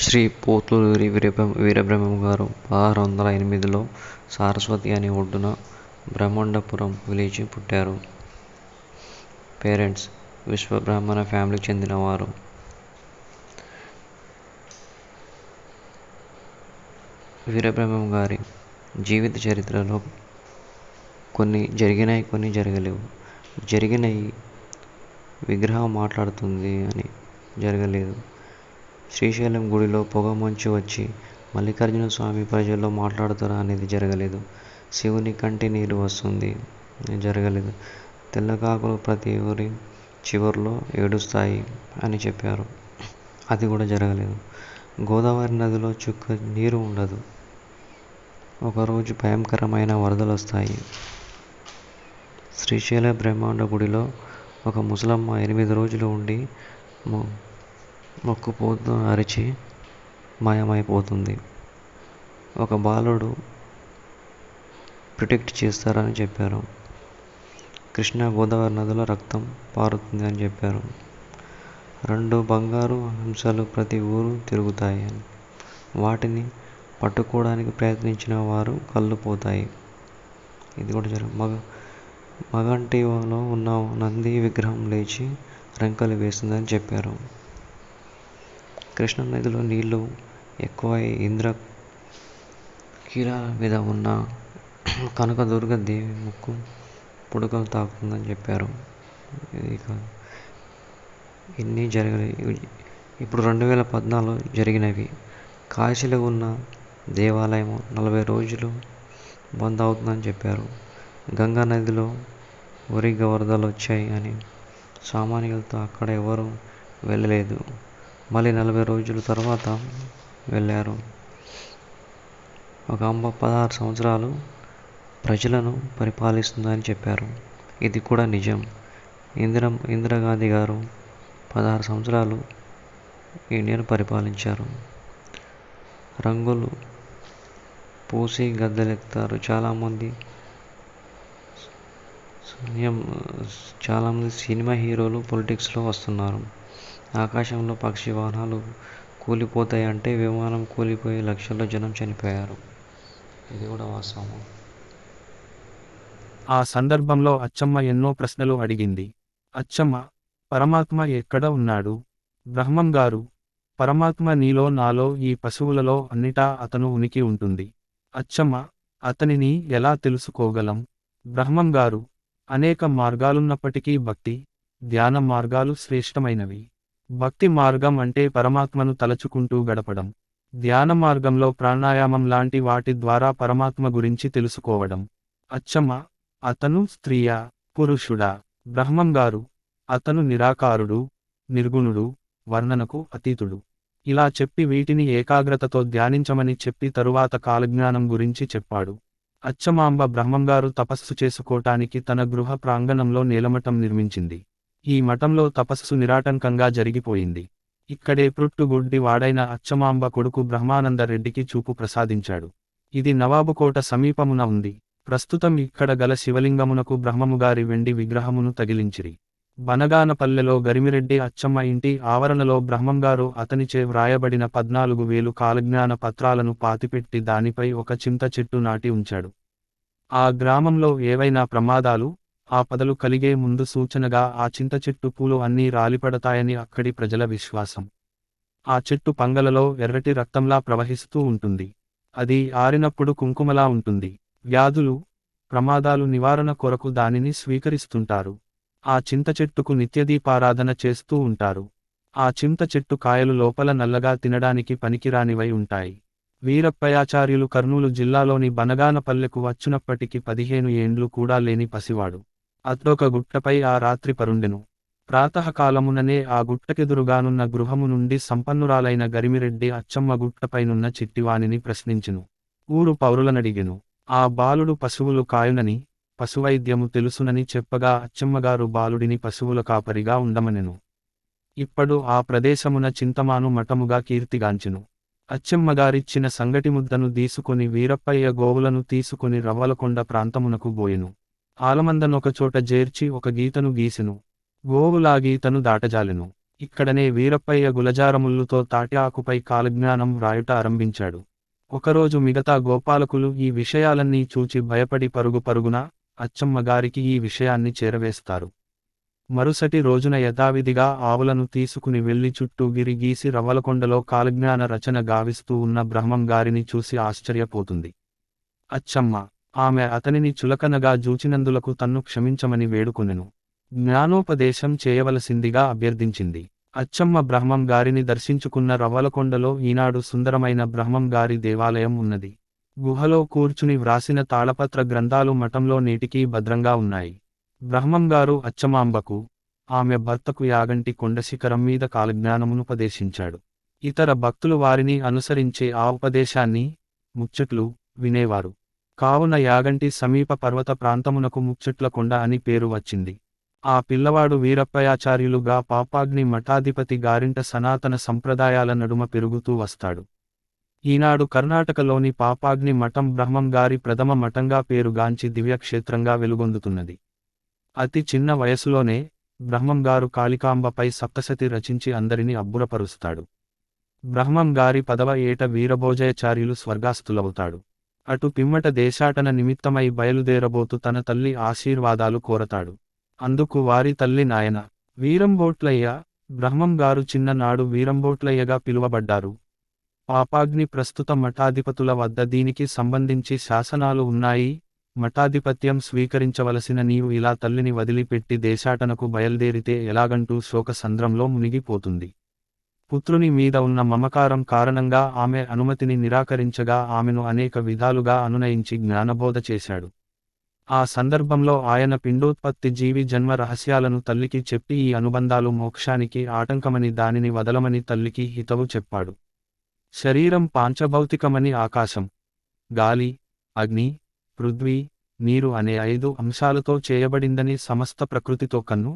శ్రీ పోతులూరి వీరబ్రహ్మం గారు 1608లో సరస్వతి నది ఒడ్డున బ్రహ్మండపురం విలేజ్ పుట్టారు. పేరెంట్స్ విశ్వబ్రాహ్మణ ఫ్యామిలీకి చెందినవారు. వీరబ్రహ్మం గారి జీవిత చరిత్రలో కొన్ని జరిగినాయి, కొన్ని జరగలేవు. జరిగినవి విగ్రహం మాట్లాడుతుంది అని జరగలేదు. శ్రీశైలం గుడిలో పొగమంచు వచ్చి మల్లికార్జున స్వామి ప్రజల్లో మాట్లాడుతారా అనేది జరగలేదు. శివుని కంటి నీరు వస్తుంది జరగలేదు. తెల్లకాకులు ప్రతి ఊరి చివర్లో ఏడుస్తాయి అని చెప్పారు, అది కూడా జరగలేదు. గోదావరి నదిలో చుక్క నీరు ఉండదు, ఒకరోజు భయంకరమైన వరదలు వస్తాయి. శ్రీశైల బ్రహ్మాండ గుడిలో ఒక ముసలమ్మ 8 రోజులు ఉండి మొక్కుపోతూ అరిచి మాయమైపోతుంది. ఒక బాలుడు ప్రొటెక్ట్ చేస్తారని చెప్పారు. కృష్ణా గోదావరి నదిలో రక్తం పారుతుంది అని చెప్పారు. 2 బంగారు హంసలు ప్రతి ఊరు తిరుగుతాయి అని, వాటిని పట్టుకోవడానికి ప్రయత్నించిన వారు కళ్ళు పోతాయి. ఇది కూడా మగంటిలో ఉన్న నంది విగ్రహం లేచి రెంకలు వేస్తుందని చెప్పారు. కృష్ణానదిలో నీళ్లు ఎక్కువై ఇంద్రకీలాల మీద ఉన్న కనకదుర్గ దేవి ముక్కు పుడకలు తాకుతుందని చెప్పారు. ఇన్ని జరగలేదు. ఇప్పుడు 2014 జరిగినవి. కాశీలో ఉన్న దేవాలయం 40 రోజులు బంద్ అవుతుందని చెప్పారు. గంగా నదిలో వరదలు వచ్చాయి అని సామాన్యులతో అక్కడ ఎవరూ వెళ్ళలేదు. మళ్ళీ 40 రోజుల తర్వాత వెళ్ళారు. ఒక అమ్మ 16 సంవత్సరాలు ప్రజలను పరిపాలిస్తుందని చెప్పారు, ఇది కూడా నిజం. ఇందిరాగాంధీ గారు 16 సంవత్సరాలు ఇండియాను పరిపాలించారు. రంగులు పూసి గద్దెలెక్కుతారు. చాలామంది సినిమా హీరోలు పొలిటిక్స్లో వస్తున్నారు. ఆకాశంలో పక్షి వాహనాలు కూలిపోతాయంటే విమానం కూలిపోయి లక్షల్లో జనం చనిపోయారు, ఇది కూడా వాస్తవం. ఆ సందర్భంలో అచ్చమ్మ ఎన్నో ప్రశ్నలు అడిగింది. అచ్చమ్మ, పరమాత్మ ఎక్కడ ఉన్నాడు? బ్రహ్మం గారు, పరమాత్మ నీలో నాలో ఈ పశువులలో అన్నిటా అతను ఉనికి ఉంటుంది. అచ్చమ్మ, అతనిని ఎలా తెలుసుకోగలం? బ్రహ్మం గారు, అనేక మార్గాలున్నప్పటికీ భక్తి, ధ్యాన మార్గాలు శ్రేష్టమైనవి. భక్తి మార్గం అంటే పరమాత్మను తలచుకుంటూ గడపడం. ధ్యాన మార్గంలో ప్రాణాయామం లాంటి వాటి ద్వారా పరమాత్మ గురించి తెలుసుకోవడం. అచ్చమ్మ, అతను స్త్రీయా, పురుషుడా? బ్రహ్మం గారు, అతను నిరాకారుడు, నిర్గుణుడు, వర్ణనకు అతీతుడు. ఇలా చెప్పి వీటిని ఏకాగ్రతతో ధ్యానించమని చెప్పి తరువాత కాలజ్ఞానం గురించి చెప్పాడు. అచ్చమాంబ బ్రహ్మంగారు తపస్సు చేసుకోటానికి తన గృహ ప్రాంగణంలో నేలమఠం నిర్మించింది. ఈ మఠంలో తపస్సు నిరాటంకంగా జరిగిపోయింది. ఇక్కడే పుట్టుగుడ్డి వాడైన అచ్చమాంబ కొడుకు బ్రహ్మానందరెడ్డికి చూపు ప్రసాదించాడు. ఇది నవాబుకోట సమీపమున ఉంది. ప్రస్తుతం ఇక్కడ గల శివలింగమునకు బ్రహ్మముగారి వెండి విగ్రహమును తగిలించిరి. బనగానపల్లెలో గరిమిరెడ్డి అచ్చమ్మ ఇంటి ఆవరణలో బ్రహ్మంగారు అతనిచే వ్రాయబడిన 14,000 కాలజ్ఞాన పత్రాలను పాతిపెట్టి దానిపై ఒక చింత చెట్టు నాటి ఉంచాడు. ఆ గ్రామంలో ఏవైనా ప్రమాదాలు, ఆపదలు కలిగే ముందు సూచనగా ఆ చింత చెట్టు పూలు అన్నీ రాలిపడతాయని అక్కడి ప్రజల విశ్వాసం. ఆ చెట్టు పంగలలో ఎర్రటి రక్తంలా ప్రవహిస్తూ ఉంటుంది. అది ఆరినప్పుడు కుంకుమలా ఉంటుంది. వ్యాధులు, ప్రమాదాలు నివారణ కొరకు దానిని స్వీకరిస్తుంటారు. ఆ చింత చెట్టుకు నిత్యదీపారాధన చేస్తూ ఉంటారు. ఆ చింత చెట్టు కాయలు లోపల నల్లగా తినడానికి పనికిరానివై ఉంటాయి. వీరప్పయాచార్యులు కర్నూలు జిల్లాలోని బనగానపల్లెకు వచ్చునప్పటికి 15 ఏండ్లు కూడా లేని పసివాడు. అతడొక గుట్టపై ఆ రాత్రి పరుండెను. ప్రాతఃకాలముననే ఆ గుట్టకెదురుగానున్న గృహము నుండి సంపన్నురాలైన గరిమిరెడ్డి అచ్చమ్మ గుట్టపైనున్న చిట్టివానిని ప్రశ్నించెను. ఊరు పౌరులనడిగెను. ఆ బాలుడు పశువులు కాయునని, పశువైద్యము తెలుసునని చెప్పగా అచ్చమ్మగారు బాలుడిని పశువుల కాపరిగా ఉండమనెను. ఇప్పుడు ఆ ప్రదేశమున చింతమాను మఠముగా కీర్తిగాంచెను. అచ్చమ్మగారిచ్చిన సంగటిముద్దను దీసుకొని వీరప్పయ్య గోవులను తీసుకొని రవ్వలకొండ ప్రాంతమునకు బోయెను. ఆలమందనొకచోట జేర్చి ఒక గీతను గీసెను. గోవులా గీతను దాటజాలెను. ఇక్కడనే వీరప్పయ్య గులజారముళ్ళుతో తాటి ఆకుపై కాలజ్ఞానం వ్రాయుట ఆరంభించాడు. ఒకరోజు మిగతా గోపాలకులు ఈ విషయాలన్నీ చూచి భయపడి పరుగు పరుగున అచ్చమ్మ గారికి ఈ విషయాన్ని చేరవేస్తారు. మరుసటి రోజున యథావిధిగా ఆవులను తీసుకుని వెళ్లి చుట్టూ గిరి గీసి రవ్వలకొండలో కాలజ్ఞాన రచన గావిస్తూ ఉన్న బ్రహ్మం గారిని చూసి ఆశ్చర్యపోతుంది. అచ్చమ్మ ఆమె అతనిని చులకనగా జూచినందులకు తన్ను క్షమించమని వేడుకొనెను. జ్ఞానోపదేశం చేయవలసిందిగా అభ్యర్థించింది. అచ్చమ్మ బ్రహ్మం గారిని దర్శించుకున్న రవ్వలకొండలో ఈనాడు సుందరమైన బ్రహ్మం గారి దేవాలయం ఉన్నది. గుహలో కూర్చుని వ్రాసిన తాళపత్ర గ్రంథాలు మఠంలో నేటికీ భద్రంగా ఉన్నాయి. బ్రహ్మంగారు అచ్చమాంబకు, ఆమె భర్తకు యాగంటి కొండశిఖరం మీద కాలజ్ఞానమునుపదేశించాడు. ఇతర భక్తులు వారిని అనుసరించే ఆ ఉపదేశాన్ని, ముచ్చట్లు, వినేవారు. కావున యాగంటి సమీప పర్వత ప్రాంతమునకు ముచ్చట్ల కొండ అని పేరు వచ్చింది. ఆ పిల్లవాడు వీరప్పయాచార్యులుగా పాపాగ్ని మఠాధిపతి గారింట సనాతన సంప్రదాయాల నడుమ పెరుగుతూ వస్తాడు. ఈనాడు కర్ణాటకలోని పాపాగ్ని మఠం బ్రహ్మం గారి ప్రథమ మఠంగా పేరుగాంచి దివ్యక్షేత్రంగా వెలుగొందుతున్నది. అతి చిన్న వయసులోనే బ్రహ్మం గారు కాళికాంబపై సప్తశతి రచించి అందరిని అబ్బురపరుస్తాడు. బ్రహ్మం గారి 10వ ఏట వీరభోజయాచార్యులు స్వర్గాస్తులవుతాడు. అటు పిమ్మట దేశాటన నిమిత్తమై బయలుదేరబోతు తన తల్లి ఆశీర్వాదాలు కోరతాడు. అందుకు వారి తల్లి నాయన వీరంబోట్లయ్య, బ్రహ్మం గారు చిన్ననాడు వీరంబోట్లయ్యగా పిలువబడ్డారు. పాపాగ్ని ప్రస్తుత మఠాధిపతుల వద్ద దీనికి సంబంధించి శాసనాలు ఉన్నాయి. మఠాధిపత్యం స్వీకరించవలసిన నీవు ఇలా తల్లిని వదిలిపెట్టి దేశాటనకు బయల్దేరితే ఎలాగంటూ శోకసంద్రంలో మునిగిపోతుంది. పుత్రుని మీద ఉన్న మమకారం కారణంగా ఆమె అనుమతిని నిరాకరించగా ఆమెను అనేక విధాలుగా అనునయించి జ్ఞానబోధ చేశాడు. ఆ సందర్భంలో ఆయన పిండోత్పత్తి జీవి జన్మ రహస్యాలను తల్లికి చెప్పి ఈ అనుబంధాలు మోక్షానికి ఆటంకమని దానిని వదలమని తల్లికి హితవు చెప్పాడు. శరీరం పాంచభౌతికమని ఆకాశం, గాలి, అగ్ని, పృథ్వీ, నీరు అనే 5 అంశాలతో చేయబడిందని సమస్త ప్రకృతితో కన్ను,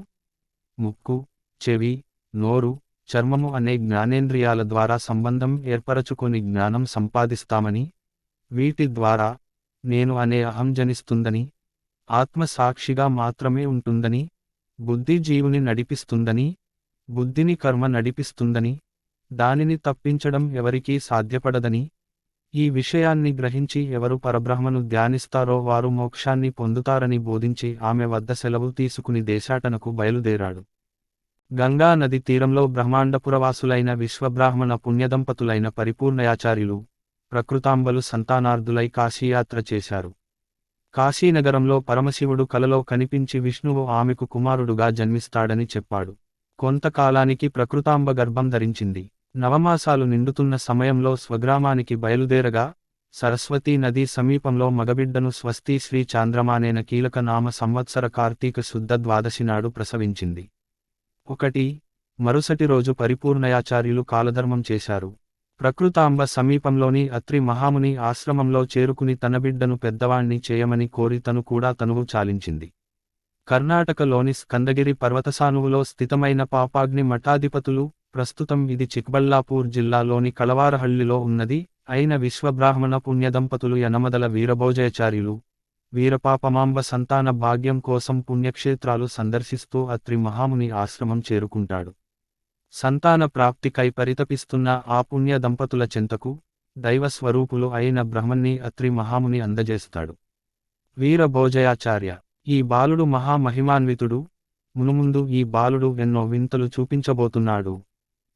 ముక్కు, చెవి, నోరు, చర్మము అనే జ్ఞానేంద్రియాల ద్వారా సంబంధం ఏర్పరచుకొని జ్ఞానం సంపాదిస్తామని, వీటి ద్వారా నేను అనే అహం జనిస్తుందని, ఆత్మ సాక్షిగా మాత్రమే ఉంటుందని, బుద్ధి జీవుని నడిపిస్తుందని, బుద్ధిని కర్మ నడిపిస్తుందని, దానిని తప్పించడం ఎవరికీ సాధ్యపడదని, ఈ విషయాన్ని గ్రహించి ఎవరు పరబ్రహ్మను ధ్యానిస్తారో వారు మోక్షాన్ని పొందుతారని బోధించి ఆమె వద్ద సెలవు తీసుకుని దేశాటనకు బయలుదేరాడు. గంగా నది తీరంలో బ్రహ్మాండపురవాసులైన విశ్వబ్రాహ్మణ పుణ్యదంపతులైన పరిపూర్ణయాచార్యులు, ప్రకృతాంబలు సంతానార్థులై కాశీయాత్ర చేశారు. కాశీనగరంలో పరమశివుడు కలలో కనిపించి విష్ణువు ఆమెకు కుమారుడుగా జన్మిస్తాడని చెప్పాడు. కొంతకాలానికి ప్రకృతాంబ గర్భం ధరించింది. నవమాసాలు నిండుతున్న సమయంలో స్వగ్రామానికి బయలుదేరగా సరస్వతీ నదీ సమీపంలో మగబిడ్డను స్వస్తి శ్రీ చాంద్రమానేన కీలక నామ సంవత్సర కార్తీక శుద్ధ ద్వాదశి నాడు ప్రసవించింది. 1 మరుసటి రోజు పరిపూర్ణయాచార్యులు కాలధర్మం చేశారు. ప్రకృతాంబ సమీపంలోని అత్రి మహాముని ఆశ్రమంలో చేరుకుని తన బిడ్డను పెద్దవాణ్ణి చేయమని కోరి తను కూడా తనువు చాలించింది. కర్ణాటకలోని స్కందగిరి పర్వతసానువులో స్థితమైన పాపాగ్ని మఠాధిపతులు, ప్రస్తుతం ఇది చిక్బళ్ళాపూర్ జిల్లాలోని కళవారహళ్లిలో ఉన్నది, అయిన విశ్వబ్రాహ్మణ పుణ్యదంపతులు యనమదల వీరభోజయాచార్యులు, వీరపాపమాంబ సంతాన భాగ్యం కోసం పుణ్యక్షేత్రాలు సందర్శిస్తూ అత్రి మహాముని ఆశ్రమం చేరుకుంటాడు. సంతాన ప్రాప్తికై పరితపిస్తున్న ఆ పుణ్య దంపతుల చెంతకు దైవస్వరూపులు అయిన బ్రహ్మన్ని అత్రి మహాముని అందజేస్తాడు. వీరభోజయాచార్య, ఈ బాలుడు మహామహిమాన్వితుడు, మునుముందు ఈ బాలుడు ఎన్నో వింతలు చూపించబోతున్నాడు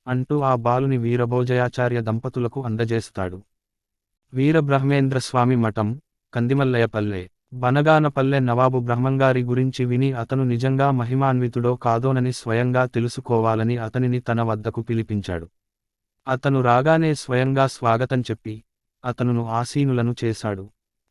అంటూ ఆ బాలుని వీరభోజయాచార్య దంపతులకు అందజేస్తాడు. వీరబ్రహ్మేంద్రస్వామి మఠం, కందిమల్లయపల్లె, బనగానపల్లె నవాబు బ్రహ్మంగారి గురించి విని అతను నిజంగా మహిమాన్వితుడో కాదోనని స్వయంగా తెలుసుకోవాలని అతనిని తన వద్దకు పిలిపించాడు. అతను రాగానే స్వయంగా స్వాగతం చెప్పి అతనును ఆసీనులను చేశాడు.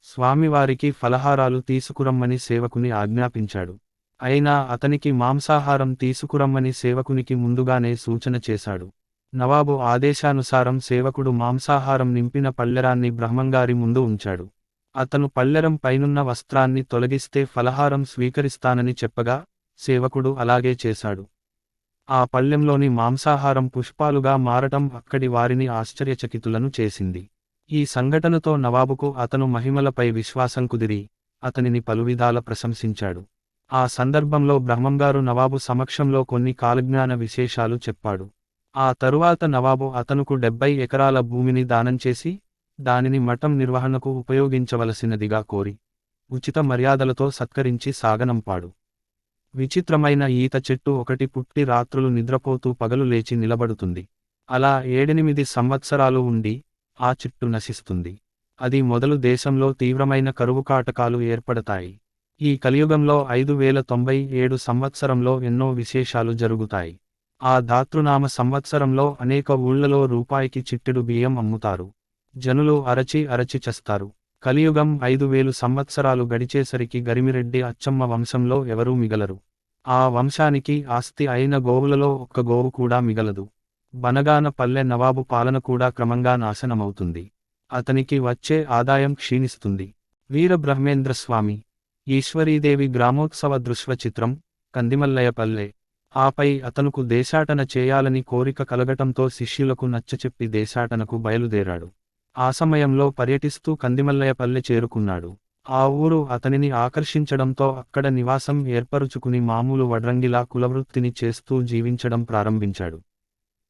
స్వామివారికి ఫలహారాలు తీసుకురమ్మని సేవకుని ఆజ్ఞాపించాడు. అయినా అతనికి మాంసాహారం తీసుకురమ్మని సేవకునికి ముందుగానే సూచన చేశాడు. నవాబు ఆదేశానుసారం సేవకుడు మాంసాహారం నింపిన పళ్ళెరాన్ని బ్రహ్మంగారి ముందు ఉంచాడు. అతను పళ్ళెరం పైనున్న వస్త్రాన్ని తొలగిస్తే ఫలహారం స్వీకరిస్తానని చెప్పగా సేవకుడు అలాగే చేశాడు. ఆ పళ్ళెంలోని మాంసాహారం పుష్పాలుగా మారటం అక్కడి వారిని ఆశ్చర్యచకితులను చేసింది. ఈ సంఘటనతో నవాబుకు అతను మహిమలపై విశ్వాసం కుదిరి అతనిని పలువిధాల ప్రశంసించాడు. ఆ సందర్భంలో బ్రహ్మంగారు నవాబు సమక్షంలో కొన్ని కాలజ్ఞాన విశేషాలు చెప్పాడు. ఆ తరువాత నవాబు అతనుకు 70 ఎకరాల భూమిని దానం చేసి, దానిని మఠం నిర్వహణకు ఉపయోగించవలసినదిగా కోరి, ఉచిత మర్యాదలతో సత్కరించి సాగనంపాడు. విచిత్రమైన ఈత చెట్టు ఒకటి పుట్టి రాత్రులు నిద్రపోతూ పగలు లేచి నిలబడుతుంది. అలా 7-8 సంవత్సరాలు ఉండి, ఆ చెట్టు నశిస్తుంది. అది మొదలు దేశంలో తీవ్రమైన కరువు కాటకాలు ఏర్పడతాయి. ఈ కలియుగంలో 5097 సంవత్సరంలో ఎన్నో విశేషాలు జరుగుతాయి. ఆ ధాతృనామ సంవత్సరంలో అనేక ఊళ్లలో రూపాయికి చిట్టెడు బియ్యం అమ్ముతారు. జనులు అరచి అరచి చస్తారు. కలియుగం 5000 సంవత్సరాలు గడిచేసరికి గరిమిరెడ్డి అచ్చమ్మ వంశంలో ఎవరూ మిగలరు. ఆ వంశానికి ఆస్తి అయిన గోవులలో ఒక్క గోవు కూడా మిగలదు. బనగాన పల్లె నవాబు పాలన కూడా క్రమంగా నాశనమవుతుంది. అతనికి వచ్చే ఆదాయం క్షీణిస్తుంది. వీరబ్రహ్మేంద్రస్వామి, ఈశ్వరీదేవి గ్రామోత్సవ దృశ్యచిత్రం, కందిమల్లయ్యపల్లె. ఆపై అతనుకు దేశాటన చేయాలని కోరిక కలగటంతో శిష్యులకు నచ్చచెప్పి దేశాటనకు బయలుదేరాడు. ఆ సమయంలో పర్యటిస్తూ కందిమల్లయ్యపల్లె చేరుకున్నాడు. ఆ ఊరు అతనిని ఆకర్షించడంతో అక్కడ నివాసం ఏర్పరుచుకుని మామూలు వడ్రంగిలా కులవృత్తిని చేస్తూ జీవించడం ప్రారంభించాడు.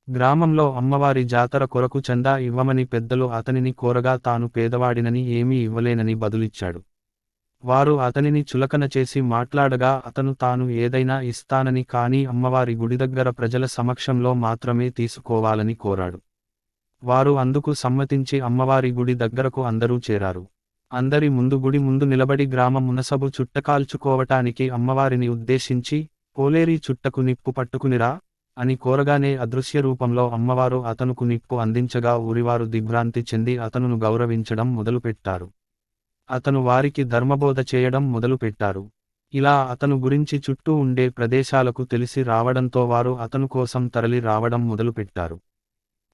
గ్రామంలో అమ్మవారి జాతర కొరకు చందా ఇవ్వమని పెద్దలు అతనిని కోరగా తాను పేదవాడినని ఏమీ ఇవ్వలేనని బదులిచ్చాడు. వారు అతనిని చులకన చేసి మాట్లాడగా అతను తాను ఏదైనా ఇస్తానని కానీ అమ్మవారి గుడి దగ్గర ప్రజల సమక్షంలో మాత్రమే తీసుకోవాలని కోరాడు. వారు అందుకు సమ్మతించి అమ్మవారి గుడి దగ్గరకు అందరూ చేరారు. అందరి ముందు గుడి ముందు నిలబడి గ్రామ మునసబు చుట్ట కాల్చుకోవటానికి అమ్మవారిని ఉద్దేశించి, పోలేరి చుట్టకు నిప్పు పట్టుకునిరా అని కోరగానే అదృశ్య రూపంలో అమ్మవారు అతనుకు నిప్పు అందించగా ఊరివారు దిగ్భ్రాంతి చెంది అతనును గౌరవించడం మొదలుపెట్టారు. అతను వారికి ధర్మబోధ చేయడం మొదలుపెట్టారు. ఇలా అతను గురించి చుట్టూ ఉండే ప్రదేశాలకు తెలిసి రావడంతో వారు అతను కోసం తరలి రావడం మొదలుపెట్టారు.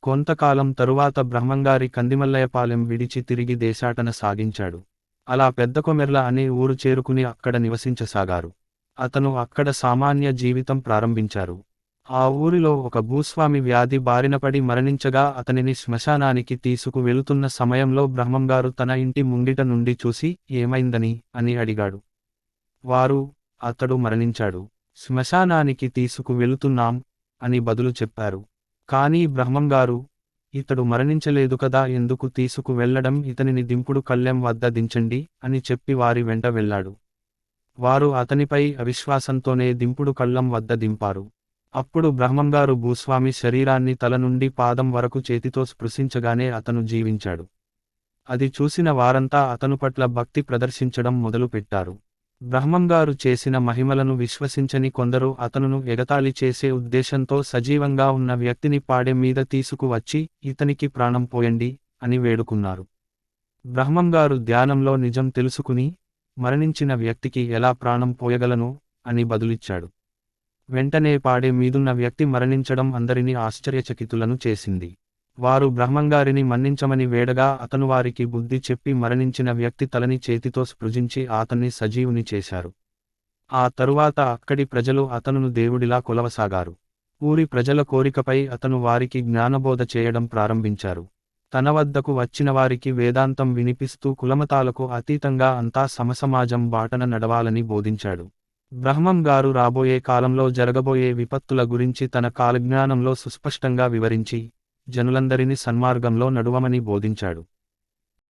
కొంతకాలం తరువాత బ్రహ్మంగారి కందిమల్లయ్యపాలెం విడిచి తిరిగి దేశాటన సాగించాడు. అలా పెద్దకొమెర్ల అనే ఊరు చేరుకుని అక్కడ నివసించసాగారు. అతను అక్కడ సామాన్య జీవితం ప్రారంభించారు. ఆ ఊరిలో ఒక భూస్వామి వ్యాధి బారినపడి మరణించగా అతనిని శ్మశానానికి తీసుకు వెళుతున్న సమయంలో బ్రహ్మంగారు తన ఇంటి ముంగిట నుండి చూసి ఏమైందని అని అడిగాడు. వారు, అతడు మరణించాడు, శ్మశానానికి తీసుకు వెళుతున్నాం అని బదులు చెప్పారు. కానీ బ్రహ్మంగారు, ఇతడు మరణించలేదు కదా, ఎందుకు తీసుకు వెళ్లడం, ఇతనిని దింపుడు కళ్ళెం వద్ద దించండి అని చెప్పి వారి వెంట వెళ్ళాడు. వారు అతనిపై అవిశ్వాసంతోనే దింపుడు కళ్ళం వద్ద దింపారు. అప్పుడు బ్రహ్మంగారు భూస్వామి శరీరాన్ని తల నుండి పాదం వరకు చేతితో స్పృశించగానే అతను జీవించాడు. అది చూసిన వారంతా అతను పట్ల భక్తి ప్రదర్శించడం మొదలుపెట్టారు. బ్రహ్మంగారు చేసిన మహిమలను విశ్వసించని కొందరు అతనును ఎగతాళి చేసే ఉద్దేశంతో సజీవంగా ఉన్న వ్యక్తిని పాడె మీద తీసుకువచ్చి ఇతనికి ప్రాణం పోయండి అని వేడుకున్నారు. బ్రహ్మంగారు ధ్యానంలో నిజం తెలుసుకుని, మరణించిన వ్యక్తికి ఎలా ప్రాణం పోయగలను అని బదులిచ్చాడు. వెంటనే పాడె మీదున్న వ్యక్తి మరణించడం అందరినీ ఆశ్చర్యచకితులను చేసింది. వారు బ్రహ్మంగారిని మన్నించమని వేడగా అతను వారికి బుద్ధి చెప్పి మరణించిన వ్యక్తి తలని చేతితో స్పృశించి అతన్ని సజీవుని చేశారు. ఆ తరువాత అక్కడి ప్రజలు అతనును దేవుడిలా కొలవసాగారు. ఊరి ప్రజల కోరికపై అతను వారికి జ్ఞానబోధ చేయడం ప్రారంభించారు. తన వద్దకు వచ్చిన వారికి వేదాంతం వినిపిస్తూ కులమతాలకు అతీతంగా అంతా సమసమాజం బాటన నడవాలని బోధించాడు. బ్రహ్మంగారు రాబోయే కాలంలో జరగబోయే విపత్తుల గురించి తన కాలజ్ఞానంలో సుస్పష్టంగా వివరించి, జనులందరినీ సన్మార్గంలో నడువమని బోధించాడు.